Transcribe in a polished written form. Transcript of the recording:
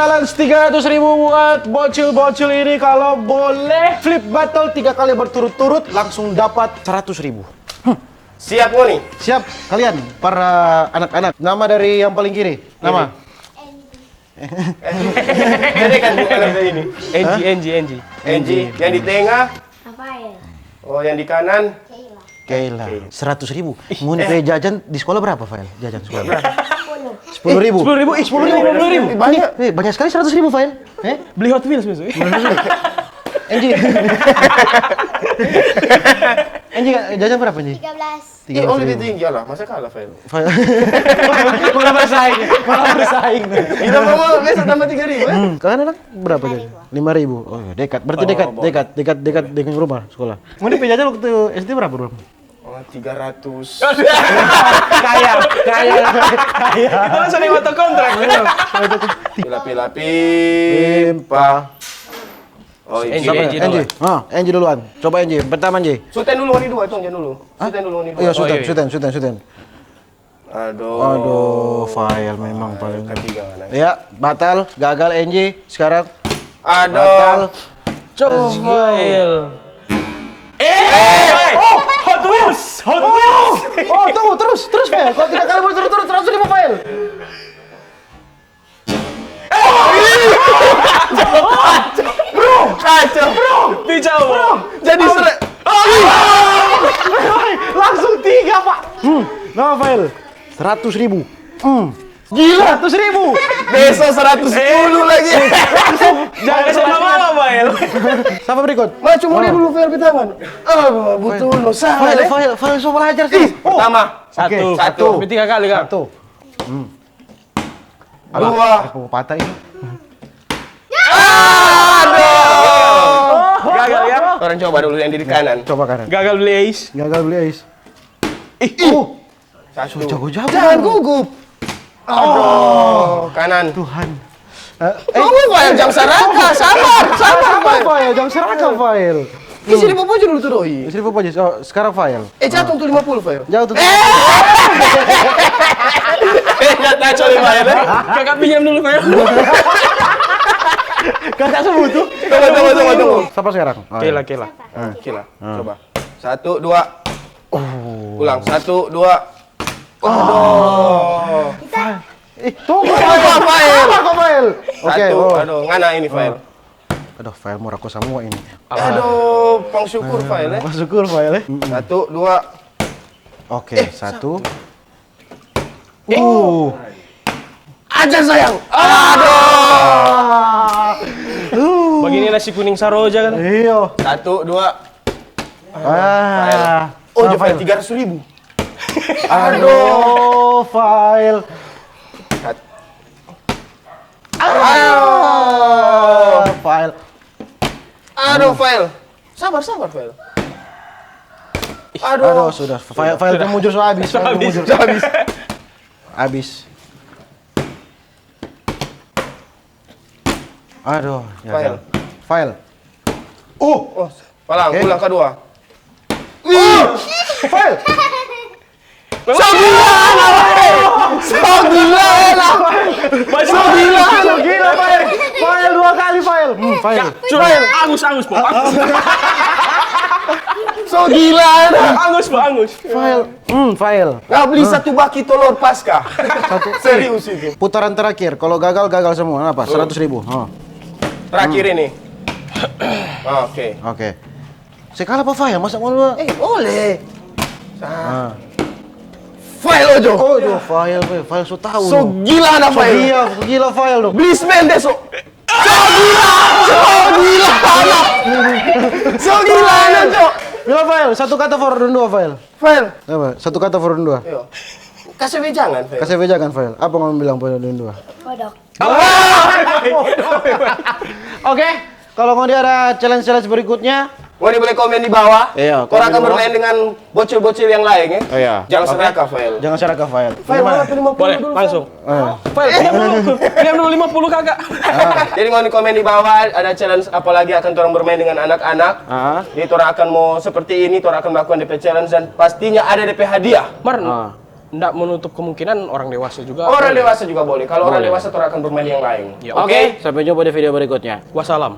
challenge 300.000 buat bocil-bocil ini. Kalau boleh flip battle 3 kali berturut-turut langsung dapat 100.000. Siap Ngoni? Siap kalian para anak-anak. Nama dari yang paling kiri. Nama? Ini kan bukan ini. Enji. Yang di tengah? Rafael. Oh, yang di kanan? Kayla. 100.000. Ngoni kayak jajan di sekolah berapa, Fail? Jajan sekolah berapa? 10.000. 10.000. Banyak. Banyak sekali 100.000, Fail. Beli Hot Wheels besok. Enji. Enji jajan berapa, Enji? 13. Oh, lebih tinggi lah. Masa kalah, Fail? Malah bersaing. Kita mau besok tambah 3.000. Kalian anak berapa jajan? 5.000. Oh, ya, dekat. Berarti dekat dengan rumah sekolah. Ngoni jajan waktu SD berapa, Bro? Oh, 300. Kaya. Itu langsung yang foto kontrak. Pila-pila pimpa. Oh, Enji Enji. Enji duluan. Coba Enji. Pertama Enji. Suten dulu Ngoni dua, jangan dulu. Suten dulu Ngoni dua. Iya, Suten. Aduh. Fail memang paling. Ketiga mana? Ya, batal, gagal Enji. Sekarang Aduh. batal. Coba. Hot Wheels. Oh, tunggu terus Fail. Kalau 3 kali berturut-turut 100.000 Fail. Kacau. Dijawab. Jadi Langsung 3, Pak. Nah, Fail. 100.000. Gila, 100.000. besok 110 lagi. Jangan lama-lama, Fail. Siapa berikut? Maju mulai dulu Fail di tangan. Butuh lo salah. Fail so belajar sih. Pertama. Satu. Ini 3 kali, Kak. Satu. Dua. Mau patah ini. Gagal ya. Orang coba dulu yang di kanan. Coba kanan. Gagal beli ace. Gagal beli ace. Satu. Jago-jago. Jangan gugup. Aduh. Kanan. Tuhan. Tunggu Fail, jangan seraka. Sabar. Fail, jangan serakah Fail. Isi 50 dulu tuh doi. 1.000 aja. Oh, sekarang Fail. Jatuh tuh 50 Fail. Jauh tuh. Jatuh coba Fail. Kakak pinjam dulu, Fail. Kakak sebut tuh. Tunggu. Siapa sekarang? Kela. Gila. Coba. 1, 2. Ulang. 1, 2. Aduh. Tunggu. Apa Fail? Apa Fail? Oke. Satu. Aduh, ngana ini Fail. Aduh, Fail mau aku semua ini. Aduh, pang syukur Fail ya. Syukur Fail ya. 1, 2. Oke, 1. Ajar sayang. Begini nasi kuning saroja kan. Iya. 1, 2. Oh, Fail 300.000. Aduh, Fail. Fail. Aduh, Fail. Sabar Fail. Aduh, sudah. Fail mujur so habis. Habis. Aduh, Fail. Fail. Oh, ulang kedua. Fail. So gila, Fail. Fail 2 kali Fail. Fail. Angus, Po. So gila. Angus. Fail. Nggak beli satu baki telur pasca. Serius itu. Putaran terakhir. Kalau gagal semua. Apa? 100.000. Terakhir ini. Oke. Sekali apa Fail? Masa mau lu? Boleh. Fail Ojo. Fail so tahu. So gila anak Fail. Gila Fail dong. Beli semen besok. So gila anak Cok. Bila Fail, satu kata for round 2 Fail. Fail. Apa? Satu kata for round 2. Ayo. Kasih wejangan Fail. Kasih bejakan Fail. Apa kamu bilang for round 2? Kodok. Oke. Kalau mau dia ada challenge berikutnya, Ngoni boleh komen di bawah. Iya, Orang komen akan di bawah. bermain dengan bocil-bocil yang lain ya. Oh, iya. Jangan serakah Fail. jangan serakah Fail. Fail mana 50 Boleh, dulu. langsung. Eh. Fail, pinjam dulu 50 kakak. Jadi Ngoni komen di bawah ada challenge apa lagi akan orang bermain dengan anak-anak. Jadi orang akan mau seperti ini, orang akan melakukan DP challenge dan pastinya ada DP hadiah. Mar, Nggak menutup kemungkinan orang dewasa juga. Orang dewasa juga boleh. Kalau orang Boleh. dewasa orang akan bermain yang lain. Ya, Oke, sampai jumpa di video berikutnya. Wassalam.